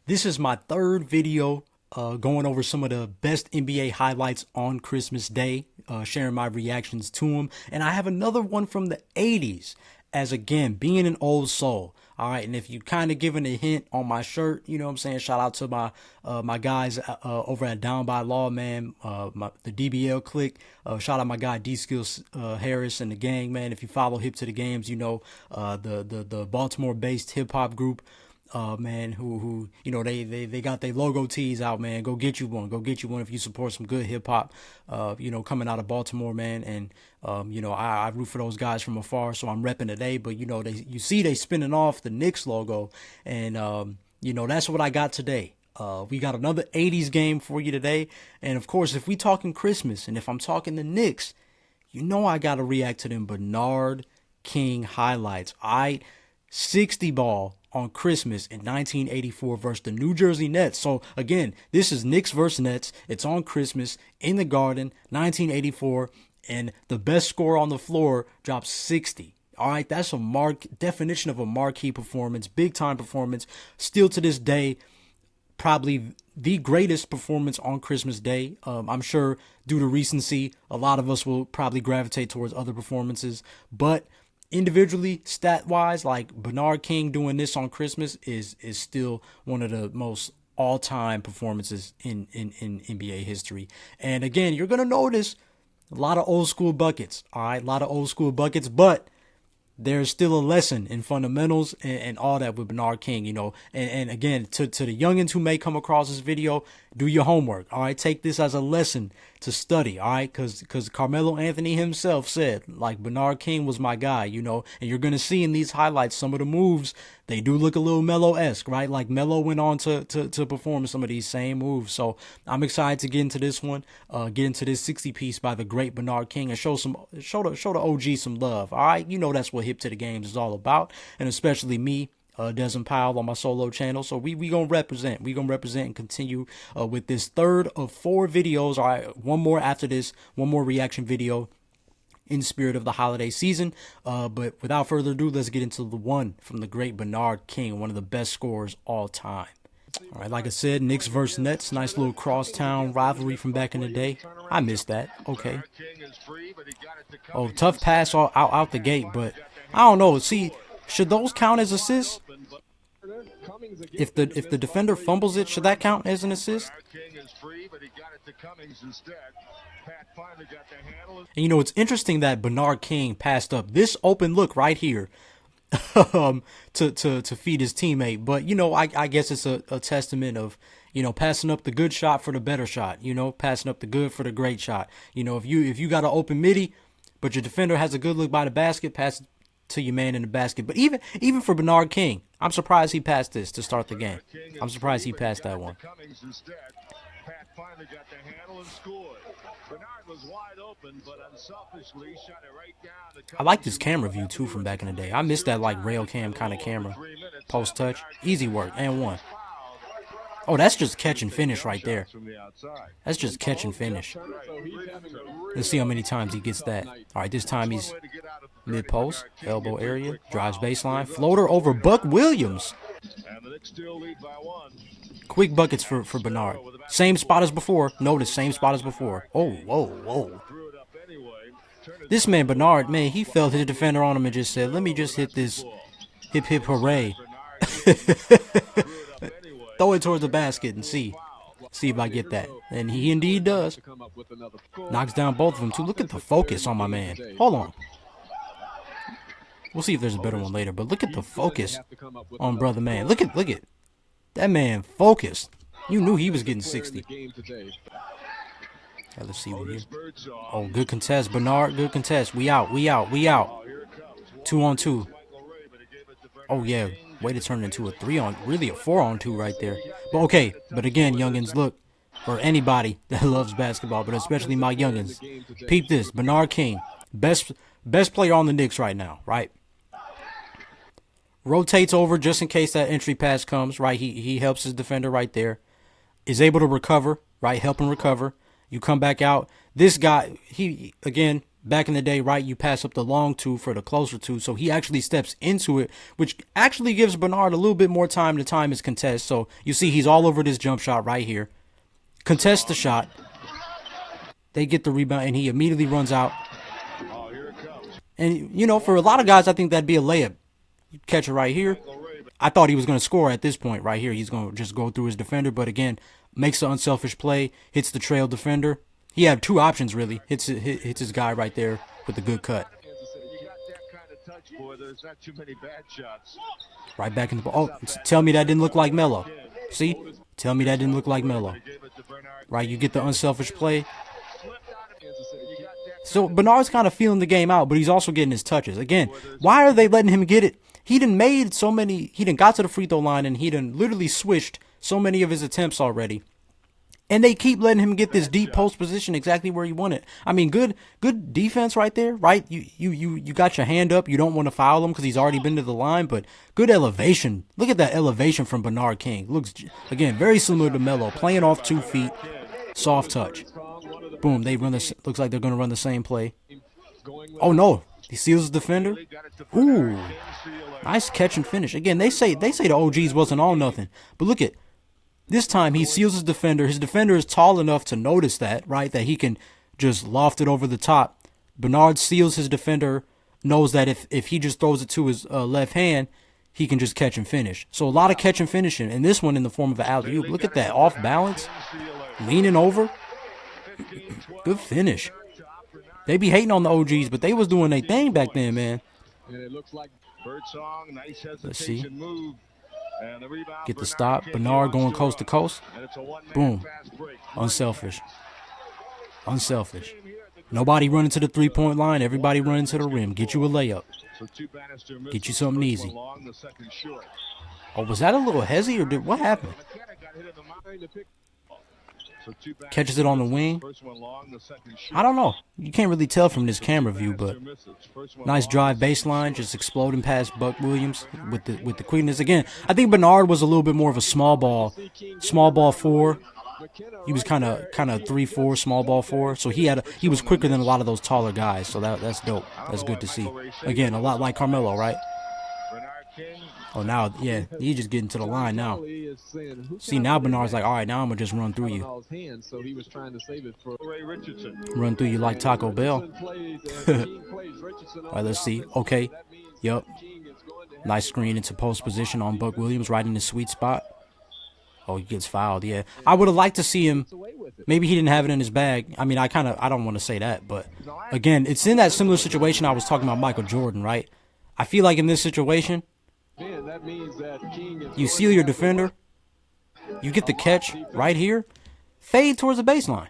This is my third video going over some of the best NBA highlights on Christmas Day, sharing my reactions to them. And I have another one from the 80s, as again, being an old soul. All right, and if you kind of given a hint on my shirt, you know what I'm saying? Shout out to my guys over at Down by Law, man, the DBL clique. Shout out my guy D Skills Harris and the gang, man. If you follow Hip to the Games, you know the Baltimore-based hip hop group. Man, who you know they got their logo tees out, man. Go get you one. Go get you one if you support some good hip hop. You know, coming out of Baltimore, man. And you know, I root for those guys from afar, so I'm repping today. But you know, you see they spinning off the Knicks logo, and you know, that's what I got today. We got another 80s game for you today, and of course, if we talking Christmas, and if I'm talking the Knicks, you know I gotta react to them Bernard King highlights. 60 ball on Christmas in 1984 versus the New Jersey Nets. So again, this is Knicks versus Nets. It's on Christmas in the Garden, 1984, and the best scorer on the floor drops 60. All right, that's a definition of a marquee performance, big time performance. Still to this day, probably the greatest performance on Christmas Day. I'm sure due to recency, a lot of us will probably gravitate towards other performances, but individually, stat-wise, like Bernard King doing this on Christmas is still one of the most all-time performances in NBA history. And again, you're going to notice a lot of old school buckets, all right? A lot of old school buckets, but there's still a lesson in fundamentals and all that with Bernard King, you know. And again, to the youngins who may come across this video, do your homework, all right? Take this as a lesson to study, all right? Because Carmelo Anthony himself said, like, Bernard King was my guy, you know. And you're going to see in these highlights some of the moves, they do look a little Melo-esque, right? Like Melo went on to perform some of these same moves. So I'm excited to get into this one, get into this 60 piece by the great Bernard King, and show the OG some love, all right? You know that's what Hip to the Games is all about, and especially me, Desmond Powell, on my solo channel. So we gonna represent. We gonna represent and continue with this third of 4 videos. All right, one more after this, one more reaction video in spirit of the holiday season. But without further ado, let's get into the one from the great Bernard King, one of the best scorers all time. All right, like I said, Knicks versus Nets, nice little crosstown rivalry from back in the day. I missed that. Okay. Oh, tough pass out the gate, but I don't know. See, should those count as assists? If the defender fumbles it, should that count as an assist? And you know, it's interesting that Bernard King passed up this open look right here to feed his teammate. But you know, I guess it's a testament of, you know, passing up the good shot for the better shot. You know, passing up the good for the great shot. You know, if you got an open midi, but your defender has a good look by the basket, pass it to your man in the basket. But even for Bernard King, I'm surprised he passed this to start the game. I'm surprised he passed that one. I like this camera view too from back in the day. I miss that like rail cam kind of camera. Post touch, easy work, and one. Oh, that's just catch and finish right there. That's just catch and finish. Let's see how many times he gets that. All right, this time he's mid-post, elbow area, drives baseline, floater over Buck Williams. Quick buckets for Bernard. Same spot as before. Notice, same spot as before. Oh, whoa, whoa. This man, Bernard, man, he felt his defender on him and just said, let me just hit this hip hip hooray. Throw it towards the basket and see if I get that. And he indeed does. Knocks down both of them too. Look at the focus on my man. Hold on. We'll see if there's a better one later, but look at the focus on brother man. Look at that man focused. You knew he was getting 60. Okay, let's see what here. Oh, good contest, Bernard. Good contest. We out. 2-on-2. Oh yeah. Way to turn it into a 3-on, really a 4-on-2 right there. But okay, but again, youngins, look, or anybody that loves basketball, but especially my youngins, peep this. Bernard King, best player on the Knicks right now, right? Rotates over just in case that entry pass comes, right? He helps his defender right there. Is able to recover, right? Help him recover. You come back out. This guy, he, again, back in the day, right, you pass up the long two for the closer two. So he actually steps into it, which actually gives Bernard a little bit more time to time his contest. So you see he's all over this jump shot right here. Contests the shot. They get the rebound, and he immediately runs out. And, you know, for a lot of guys, I think that'd be a layup. You catch it right here. I thought he was going to score at this point right here. He's going to just go through his defender. But, again, makes the unselfish play, hits the trail defender. He had two options, really. Hits his guy right there with the good cut. Right back in the ball. Oh, tell me that didn't look like Melo. See? Tell me that didn't look like Melo. Right, you get the unselfish play. So Bernard's kind of feeling the game out, but he's also getting his touches. Again, why are they letting him get it? He done made so many, he done got to the free throw line, and he done literally switched so many of his attempts already. And they keep letting him get this deep post position exactly where he wanted. I mean, good defense right there, right? You got your hand up. You don't want to foul him because he's already been to the line, but good elevation. Look at that elevation from Bernard King. Looks, again, very similar to Melo, playing off 2 feet, soft touch. Boom, they run this. Looks like they're going to run the same play. Oh, no. He seals the defender. Ooh, nice catch and finish. Again, they say the OGs wasn't all nothing, but look at. This time he seals his defender. His defender is tall enough to notice that, right? That he can just loft it over the top. Bernard seals his defender, knows that if he just throws it to his left hand, he can just catch and finish. So a lot of catch and finishing. And this one in the form of an alley-oop. Look at that, off balance, leaning over. Good finish. They be hating on the OGs, but they was doing their thing back then, man. Let's see. Get the stop. Bernard going coast to coast. Boom. Unselfish. Unselfish. Nobody running to the three-point line. Everybody running to the rim. Get you a layup. Get you something easy. Oh, was that a little hezzy, or what happened? Catches it on the wing. I don't know. You can't really tell from this camera view, but nice drive baseline, just exploding past Buck Williams with the quickness. Again, I think Bernard was a little bit more of a small ball 4. He was kind of 3-4, small ball 4. So he was quicker than a lot of those taller guys. So that's dope. That's good to see. Again, a lot like Carmelo, right? Oh, now, yeah, he's just getting to the line now. See, now Bernard's like, all right, now I'm going to just run through you. Run through you like Taco Bell. All right, let's see. Okay. Yep. Nice screen into post position on Buck Williams, right in the sweet spot. Oh, he gets fouled, yeah. I would have liked to see him. Maybe he didn't have it in his bag. I mean, I don't want to say that, but again, it's in that similar situation I was talking about Michael Jordan, right? I feel like in this situation, you seal your defender, you get the catch right here, fade towards the baseline.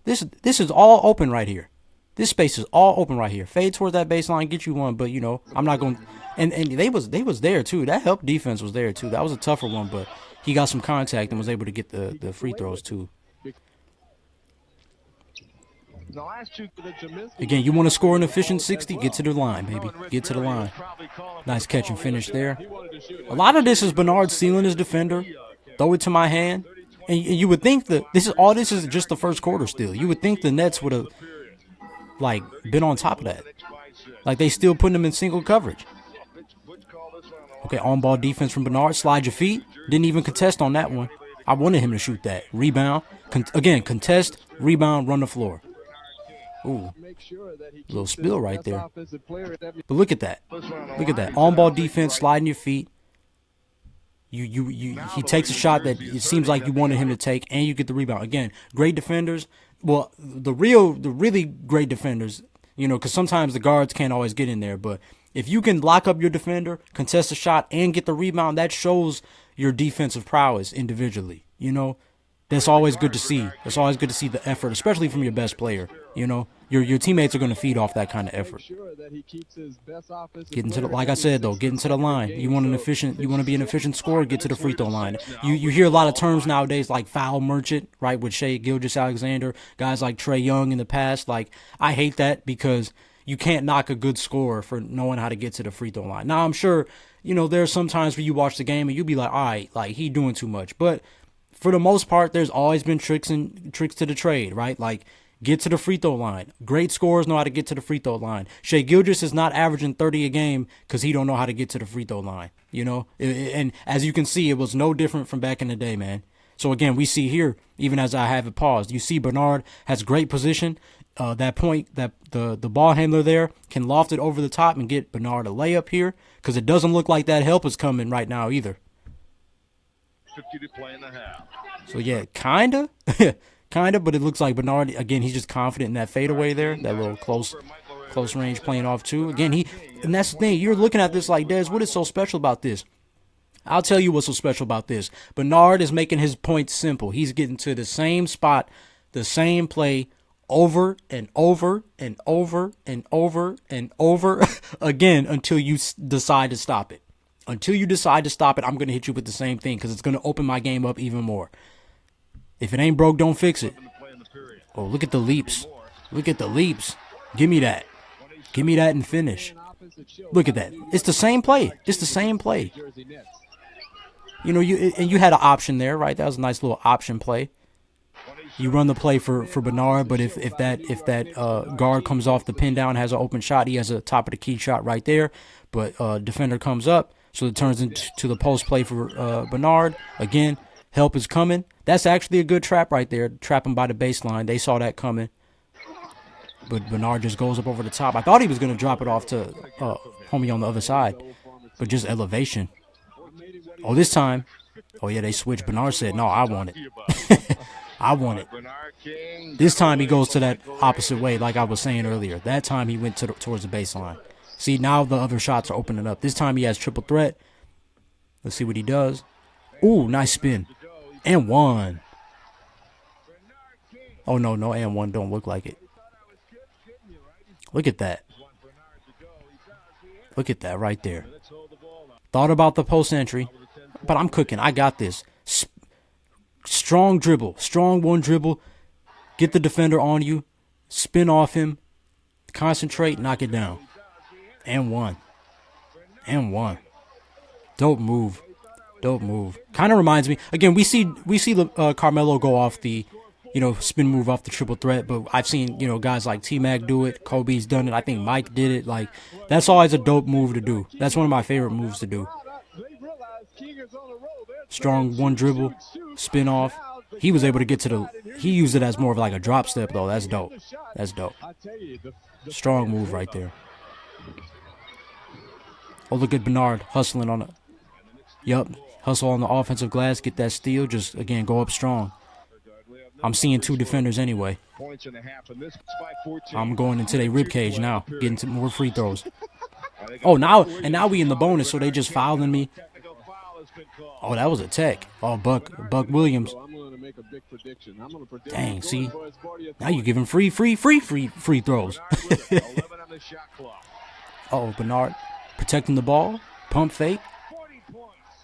This is all open right here. This space is all open right here. Fade towards that baseline, get you one, but you know, I'm not going. And they was there too. That help defense was there too. That was a tougher one, but he got some contact and was able to get the free throws too. Again, you want to score an efficient 60? Get to the line, baby. Get to the line. Nice catch and finish there. A lot of this is Bernard sealing his defender. Throw it to my hand. And you would think that this is just the first quarter still. You would think the Nets would have, like, been on top of that. Like, they still putting them in single coverage. Okay, on-ball defense from Bernard. Slide your feet. Didn't even contest on that one. I wanted him to shoot that. Rebound. Again, contest, rebound, run the floor. Ooh, little spill right there. But look at that. Look at that. On-ball defense, sliding your feet. He takes a shot that it seems like you wanted him to take, and you get the rebound. Again, great defenders. Well, the really great defenders, you know, because sometimes the guards can't always get in there. But if you can lock up your defender, contest a shot, and get the rebound, that shows your defensive prowess individually, you know. That's always good to see. It's always good to see the effort, especially from your best player. You know, your teammates are going to feed off that kind of effort. Getting to the, like I said though, getting to the line. You want to be an efficient scorer, get to the free throw line. You hear a lot of terms nowadays like foul merchant, right? With Shai Gilgeous-Alexander, guys like Trae Young in the past. Like, I hate that because you can't knock a good scorer for knowing how to get to the free throw line. Now I'm sure, you know, there's some times where you watch the game and you be like, all right, like he doing too much, but for the most part, there's always been tricks to the trade, right? Like, Get to the free throw line. Great scorers know how to get to the free throw line. Shai Gilgeous is not averaging 30 a game because he don't know how to get to the free throw line. And as you can see, it was no different from back in the day, man. So again, we see here, even as I have it paused, you see Bernard has great position. That point, that the ball handler there can loft it over the top and get Bernard a layup here, because it doesn't look like that help is coming right now either. 50 to play in the half. So yeah, kinda, but it looks like Bernard, again, he's just confident in that fadeaway there, that little close range playing off too. Again, and that's the thing, you're looking at this like, Des, what is so special about this? I'll tell you what's so special about this. Bernard is making his point simple. He's getting to the same spot, the same play, over and over and over and over and over again until you decide to stop it. Until you decide to stop it, I'm going to hit you with the same thing because it's going to open my game up even more. If it ain't broke, don't fix it. Oh, look at the leaps. Look at the leaps. Give me that. Give me that and finish. Look at that. It's the same play. It's the same play. You had an option there, right? That was a nice little option play. You run the play for Bernard, but if that guard comes off the pin down, has an open shot, he has a top of the key shot right there. But defender comes up, so it turns into the post play for Bernard. Again, help is coming. That's actually a good trap right there. Trap him by the baseline. They saw that coming. But Bernard just goes up over the top. I thought he was going to drop it off to homie on the other side. But just elevation. Oh, this time. Oh, yeah, they switched. Bernard said, no, I want it. I want it. This time he goes to that opposite way, like I was saying earlier. That time he went towards the baseline. See, now the other shots are opening up. This time he has triple threat. Let's see what he does. Ooh, nice spin. And one. Oh, no, and one don't look like it. Look at that. Look at that right there. Thought about the post entry, but I'm cooking. I got this. Strong dribble. Strong one dribble. Get the defender on you. Spin off him. Concentrate. Knock it down. And one. And one. Dope move. Dope move. Kind of reminds me. Again, we see Carmelo go off the, spin move off the triple threat. But I've seen, guys like T-Mac do it. Kobe's done it. I think Mike did it. Like, that's always a dope move to do. That's one of my favorite moves to do. Strong one dribble, spin off. He was able to get to he used it as more of like a drop step though. That's dope. That's dope. Strong move right there. Oh, look at Bernard hustling on hustle on the offensive glass, get that steal, just again go up strong. I'm seeing two defenders anyway. I'm going into their rib cage now, getting to more free throws. Oh, now we in the bonus, so they just fouling me. Oh, that was a tech. Oh, Buck Williams. Dang, see? Now you giving free throws. Oh, Bernard protecting the ball. Pump fake.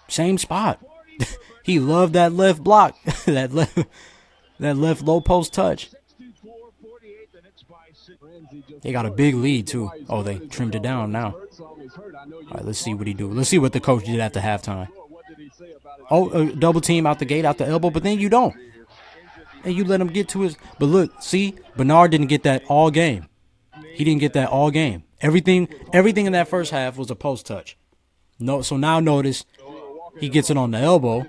Same spot. He loved that left block. that left low post touch. They got a big lead, too. Oh, they trimmed it down now. All right, let's see what he do. Let's see what the coach did after halftime. Oh, double team out the gate, out the elbow, but then you don't. And you let him get to his... But look, see, Bernard didn't get that all game. He didn't get that all game. Everything in that first half was a post touch. No, so now notice he gets it on the elbow.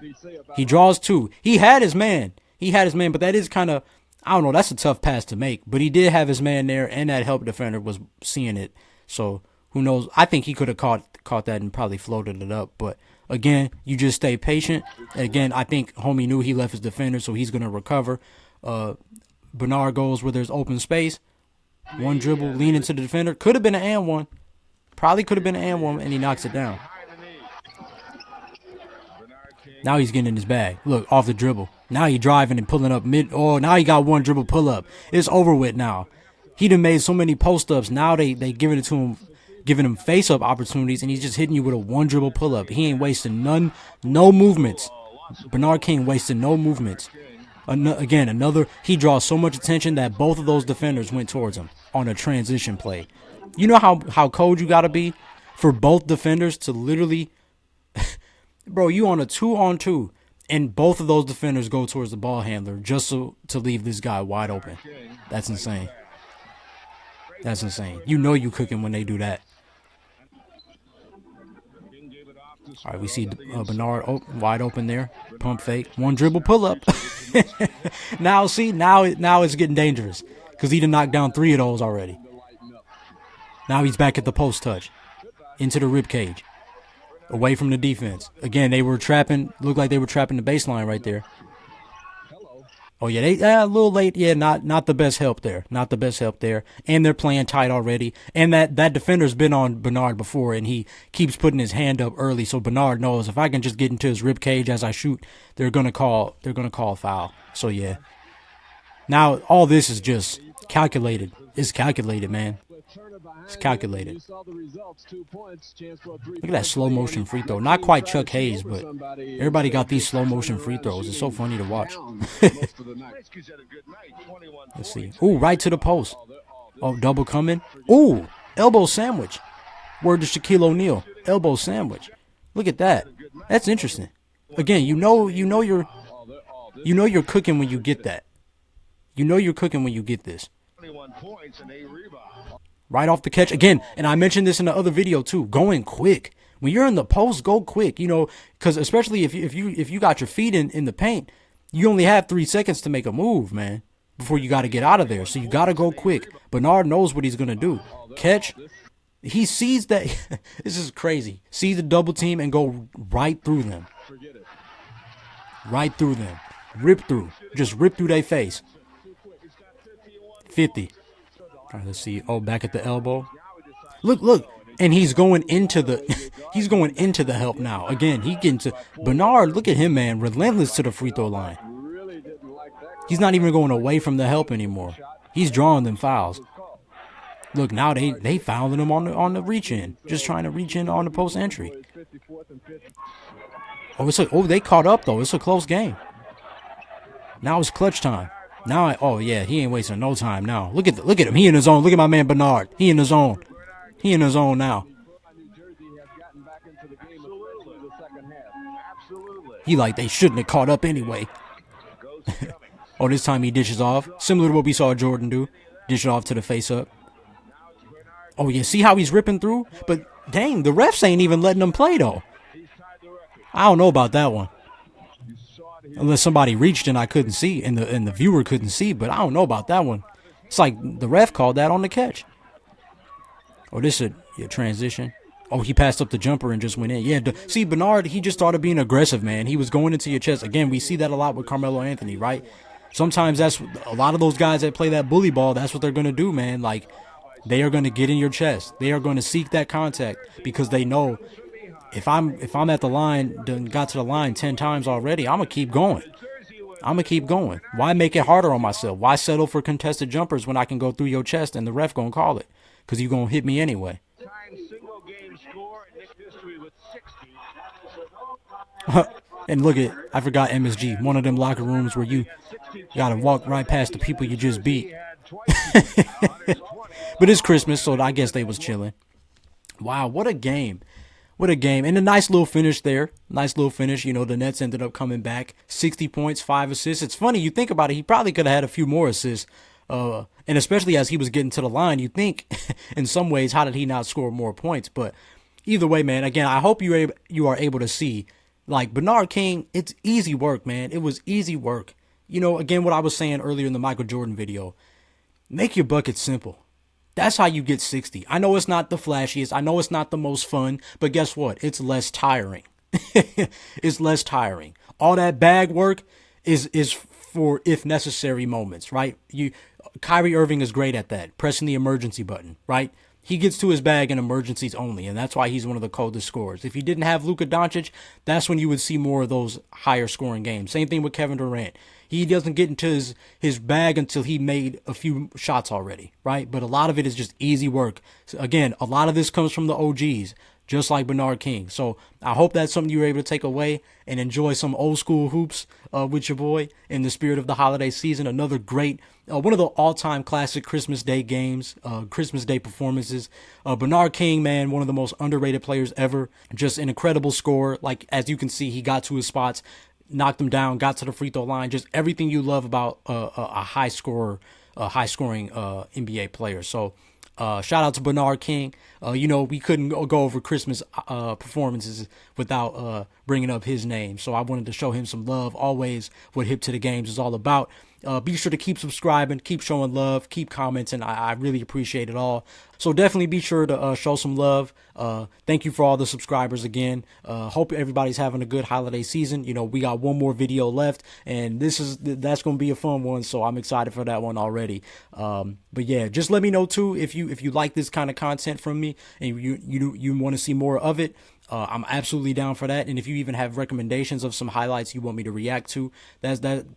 He draws two. He had his man, but that is kind of... I don't know, that's a tough pass to make. But he did have his man there, and that help defender was seeing it. So, who knows? I think he could have caught that and probably floated it up. But, again, you just stay patient. Again, I think homie knew he left his defender, so he's going to recover. Bernard goes where there's open space. One dribble, lean into the defender. Could have been an and one. Probably could have been an and one, and he knocks it down. Now he's getting in his bag. Look, off the dribble. Now he driving and pulling up mid. Oh, now he got one dribble pull up. It's over with now. He done made so many post ups. Now they giving it to him, giving him face up opportunities, and he's just hitting you with a one dribble pull up. He ain't wasting no movements. Bernard King wasting no movements. Again, he draws so much attention that both of those defenders went towards him on a transition play. You know how cold you got to be for both defenders to literally, bro, you on a 2-on-2, And both of those defenders go towards the ball handler just to leave this guy wide open. That's insane. That's insane. You know you cooking when they do that. All right, we see Bernard wide open there. Pump fake. One dribble pull up. Now it's getting dangerous because he done knocked down 3 of those already. Now he's back at the post touch. Into the rib cage. Away from the defense. Again, they were trapping. Looked like they were trapping the baseline right there. Oh yeah, they a little late. Yeah, not the best help there. Not the best help there. And they're playing tight already. And that defender's been on Bernard before, and he keeps putting his hand up early. So Bernard knows if I can just get into his rib cage as I shoot, they're gonna call a foul. So yeah. Now all this is just calculated. It's calculated, man. It's calculated. Look at that slow motion free throw. Not quite Chuck Hayes, but everybody got these slow motion free throws. It's so funny to watch. Let's see. Ooh, right to the post. Oh, double coming. Ooh, elbow sandwich. Word to Shaquille O'Neal. Elbow sandwich. Look at that. That's interesting. Again, you know you're cooking when you get that. You know you're cooking when you get this. Right off the catch again, and I mentioned this in the other video too. Going quick when you're in the post, go quick. You know, because especially if you got your feet in the paint, you only have 3 seconds to make a move, man, before you got to get out of there. So you got to go quick. Bernard knows what he's gonna do. Catch. He sees that. This is crazy. Sees the double team and go right through them. Right through them. Rip through. Just rip through their face. 50. All right, let's see. Oh, back at the elbow. Look. And he's going into the help now. Again, he getting to Bernard. Look at him, man. Relentless to the free throw line. He's not even going away from the help anymore. He's drawing them fouls. Look, now they fouling him on the reach in. Just trying to reach in on the post entry. Oh, they caught up though. It's a close game. Now it's clutch time. Now, he ain't wasting no time now. Look at him. He in his zone. Look at my man Bernard. He in his zone. He in his zone now. He like they shouldn't have caught up anyway. Oh, this time he dishes off. Similar to what we saw Jordan do. Dish it off to the face up. Oh, yeah. See how he's ripping through? But, dang, the refs ain't even letting him play, though. I don't know about that one. Unless somebody reached and I couldn't see, and the viewer couldn't see, but I don't know about that one. It's like the ref called that on the catch. Oh, this is a transition. Oh, he passed up the jumper and just went in. Yeah, see, Bernard, he just started being aggressive, man. He was going into your chest. Again, we see that a lot with Carmelo Anthony, right? Sometimes that's a lot of those guys that play that bully ball, that's what they're going to do, man. Like, they are going to get in your chest. They are going to seek that contact because they know if I'm at the line, done got to the line 10 times already, I'm going to keep going. I'm going to keep going. Why make it harder on myself? Why settle for contested jumpers when I can go through your chest and the ref going to call it? Because you're going to hit me anyway. And look at, I forgot MSG, one of them locker rooms where you got to walk right past the people you just beat. But it's Christmas, so I guess they was chilling. Wow, what a game. What a game. And a nice little finish there. Nice little finish. You know, the Nets ended up coming back. 60 points, 5 assists. It's funny, you think about it, he probably could have had a few more assists. And especially as he was getting to the line, you think, in some ways, how did he not score more points? But either way, man, again, I hope you are able to see, like, Bernard King, it's easy work, man. It was easy work. You know, again, what I was saying earlier in the Michael Jordan video, make your buckets simple. That's how you get 60. I know it's not the flashiest. I know it's not the most fun, but guess what? It's less tiring. It's less tiring. All that bag work is for if necessary moments, right? Kyrie Irving is great at that, pressing the emergency button, right? He gets to his bag in emergencies only, and that's why he's one of the coldest scorers. If you didn't have Luka Doncic, that's when you would see more of those higher scoring games. Same thing with Kevin Durant. He doesn't get into his bag until he made a few shots already, right? But a lot of it is just easy work. So again, a lot of this comes from the OGs, just like Bernard King. So I hope that's something you were able to take away and enjoy some old school hoops with your boy in the spirit of the holiday season. Another great, one of the all-time classic Christmas Day games, Christmas Day performances. Bernard King, man, one of the most underrated players ever. Just an incredible scorer. Like, as you can see, he got to his spots. knocked him down, got to the free throw line, just everything you love about a high scorer, high scoring NBA player. So shout out to Bernard King. We couldn't go over Christmas performances without bringing up his name. So I wanted to show him some love. Always what Hip to the Games is all about. Be sure to keep subscribing, keep showing love, keep commenting. I really appreciate it all. So definitely be sure to show some love. Thank you for all the subscribers again. Hope everybody's having a good holiday season. We got one more video left, and that's going to be a fun one. So I'm excited for that one already. But yeah, just let me know too if you like this kind of content from me and you want to see more of it. I'm absolutely down for that. And if you even have recommendations of some highlights you want me to react to,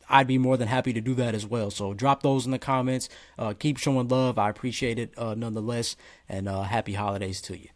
I'd be more than happy to do that as well. So drop those in the comments. Keep showing love. I appreciate it nonetheless. And happy holidays to you.